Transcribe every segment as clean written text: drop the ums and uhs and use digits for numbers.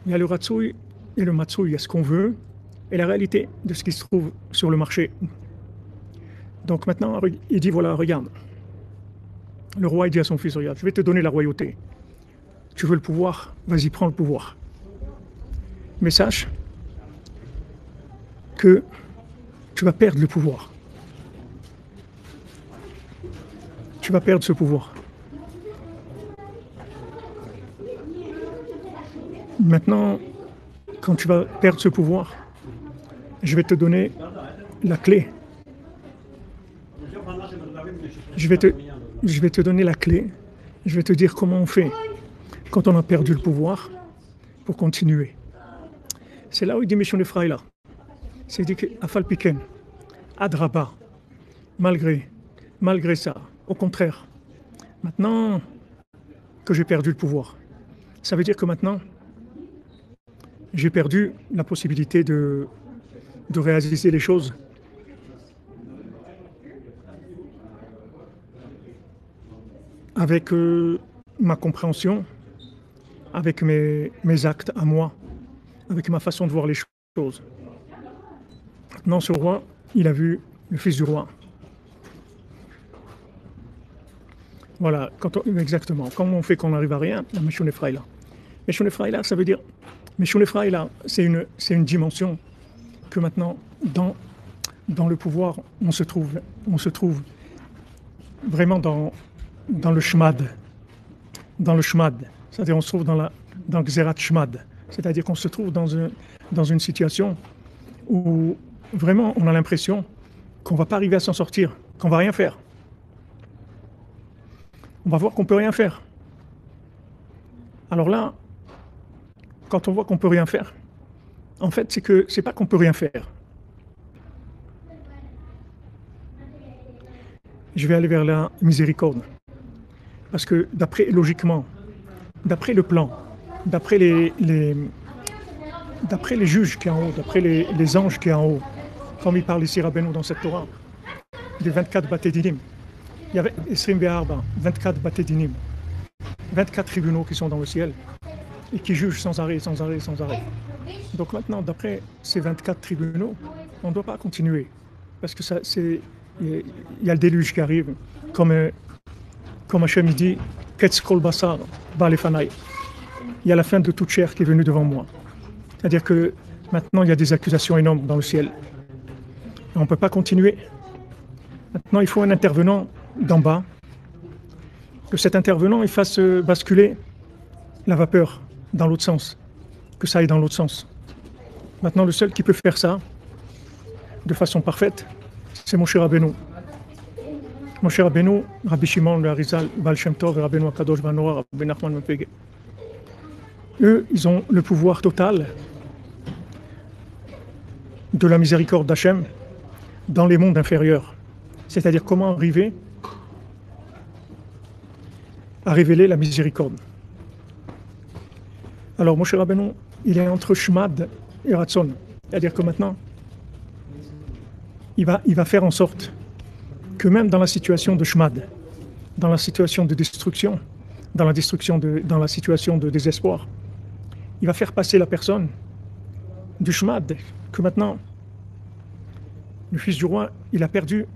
Il y a le ratsouille et le matsouille, il y a ce qu'on veut et la réalité de ce qui se trouve sur le marché. Donc maintenant, il dit voilà, regarde, le roi il dit à son fils, regarde, je vais te donner la royauté. Tu veux le pouvoir, vas-y, prends le pouvoir. Mais sache que tu vas perdre le pouvoir. Tu vas perdre ce pouvoir. Maintenant, quand tu vas perdre ce pouvoir, je vais te donner la clé. Je vais te donner la clé. Je vais te dire comment on fait quand on a perdu le pouvoir pour continuer. C'est là où il dit Mission de Fraïla. C'est dit que Afal Piken, Adraba, malgré ça, au contraire, maintenant que j'ai perdu le pouvoir, ça veut dire que maintenant, j'ai perdu la possibilité de réaliser les choses avec ma compréhension, avec mes actes à moi, avec ma façon de voir les choses. Maintenant, ce roi, il a vu le fils du roi. Voilà, exactement. Comment on fait qu'on n'arrive à rien? La Meshon Efraïla. Meshon Efraïla, ça veut dire... Meshon Efraïla, c'est une dimension que maintenant, dans le pouvoir, on se trouve vraiment dans le shmad. Dans le shmad. C'est-à-dire on se trouve dans le Xerat Shmad. C'est-à-dire qu'on se trouve dans une situation où vraiment on a l'impression qu'on ne va pas arriver à s'en sortir, qu'on ne va rien faire. On va voir qu'on ne peut rien faire. Alors là, quand on voit qu'on ne peut rien faire, en fait, c'est pas qu'on ne peut rien faire. Je vais aller vers la miséricorde. Parce que logiquement, d'après le plan, d'après les juges qui sont en haut, d'après les anges qui sont en haut, comme il parle ici Rabbeinu dans cette Torah, des 24 Baté Dinim, il y avait Esrim Be'arba, 24 Baté Dinim, 24 tribunaux qui sont dans le ciel et qui jugent sans arrêt. Donc maintenant, d'après ces 24 tribunaux, on ne doit pas continuer. Parce que il y a le déluge qui arrive, comme Hachem dit, Ketz Kol Basar, Ba'alefanai. Il y a la fin de toute chair qui est venue devant moi. C'est-à-dire que maintenant, il y a des accusations énormes dans le ciel. Et on ne peut pas continuer. Maintenant, il faut un intervenant d'en bas, que cet intervenant il fasse basculer la vapeur dans l'autre sens, que ça aille dans l'autre sens. Maintenant, le seul qui peut faire ça de façon parfaite, c'est Moshe Rabbeinu. Moshe Rabbeinu, Rabbi Shimon, le Harizal, Baal Shem Tov, Rabbeinu Akadosh Banora, Rabbi Nachman Mepege. Eux, ils ont le pouvoir total de la miséricorde d'Hachem dans les mondes inférieurs. C'est-à-dire comment arriver à révéler la miséricorde. Alors Moshe Rabbeinu, il est entre Shmad et Ratzon. C'est-à-dire que maintenant, il va faire en sorte que même dans la situation de Shmad, dans la situation de destruction, dans la situation de désespoir, il va faire passer la personne du Shmad, que maintenant, le fils du roi, il a perdu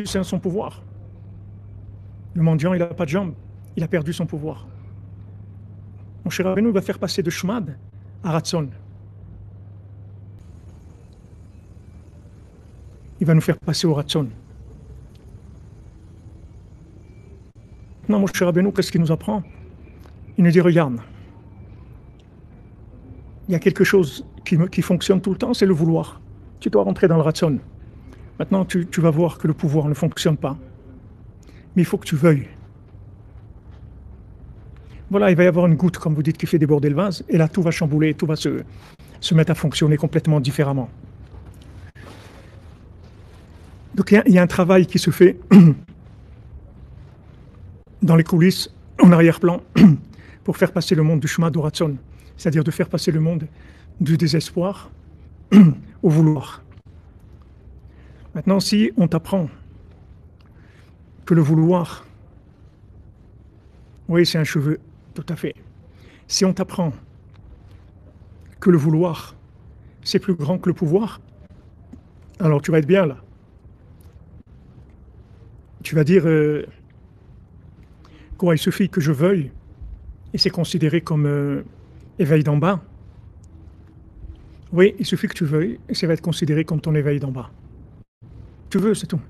son pouvoir. Le mendiant, il n'a pas de jambes, il a perdu son pouvoir. Mon cher Rabbeinu va faire passer de Shmad à Ratzon. Il va nous faire passer au Ratzon. Maintenant, mon cher Rabbeinu, qu'est-ce qu'il nous apprend? Il nous dit, regarde, il y a quelque chose qui fonctionne tout le temps, c'est le vouloir. Tu dois rentrer dans le Ratzon. Maintenant, tu vas voir que le pouvoir ne fonctionne pas. Mais il faut que tu veuilles. Voilà, il va y avoir une goutte, comme vous dites, qui fait déborder le vase, et là, tout va chambouler, tout va se mettre à fonctionner complètement différemment. Donc, il y a un travail qui se fait dans les coulisses, en arrière-plan, pour faire passer le monde du Shema d'Oratson, c'est-à-dire de faire passer le monde du désespoir au vouloir. Maintenant, si on t'apprend que le vouloir, oui, c'est un cheveu, tout à fait. Si on t'apprend que le vouloir, c'est plus grand que le pouvoir, alors tu vas être bien là. Tu vas dire, quoi, il suffit que je veuille, et c'est considéré comme éveil d'en bas. Oui, il suffit que tu veuilles, et ça va être considéré comme ton éveil d'en bas. Tu veux, c'est tout.